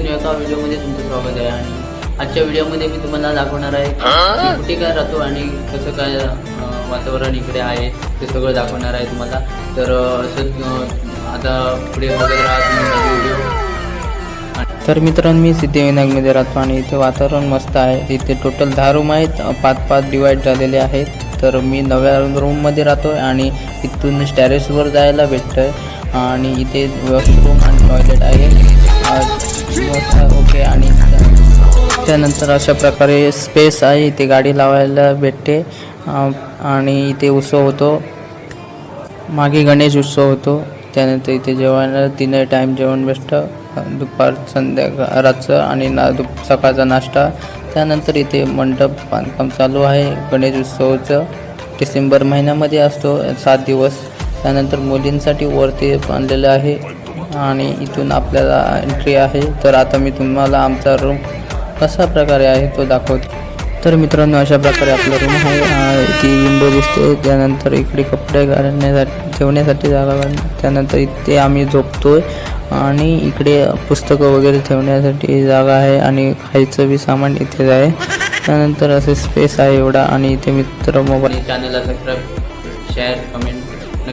एका व्हिडिओमध्ये तुमचं स्वागत आहे. आणि आजच्या व्हिडिओमध्ये मी तुम्हाला दाखवणार आहे की कुठे काय राहतो आणि कसं काय वातावरण इकडे आहे ते सगळं दाखवणार आहे तुम्हाला. तर असं आता पुढे बघत राहा तुम्ही व्हिडिओ. तर मित्रांनो, मी सिद्धिविनायकमध्ये राहतो आणि इथे वातावरण मस्त आहे. इथे टोटल 10 रूम आहेत, 5-5 डिवाईड झालेले आहेत. तर मी नव्या रूममध्ये राहतो आणि इथून टेरेसवर जायला भेटतं आहे. आणि इथे वॉशरूम आणि टॉयलेट आहे. ओके. आणि त्यानंतर अशा प्रकारे स्पेस आहे. इथे गाडी लावायला भेटते. आणि इथे उत्सव होतो, मागे गणेश उत्सव होतो. त्यानंतर इथे जेवायला 3 टाईम जेवण भेटतं, दुपार रातचं आणि सकाळचा नाश्ता. त्यानंतर इथे मंडप बांधकाम चालू आहे. गणेश उत्सवाचं डिसेंबर महिन्यामध्ये असतो 7 दिवस. त्यानंतर मुलींसाठी वरती बांधलेलं आहे आणि इथून आपल्याला एंट्री आहे. तर आता मी तुम्हाला आमचा रूम कशा प्रकारे आहे तो दाखवतो. तर मित्रांनो, अशा प्रकारे आपला रूम आहे. ती विंडो दिसते. त्यानंतर इकडे कपडे घालण्यासाठी ठेवण्यासाठी जागा. त्यानंतर इथे आम्ही झोपतोय आणि इकडे पुस्तकं वगैरे ठेवण्यासाठी जागा आहे आणि खायचं बी सामान इथेच आहे. त्यानंतर असे स्पेस आहे एवढा. आणि इथे मित्र मोबाईल चॅनलला सबस्क्राईब, शेअर, कमेंट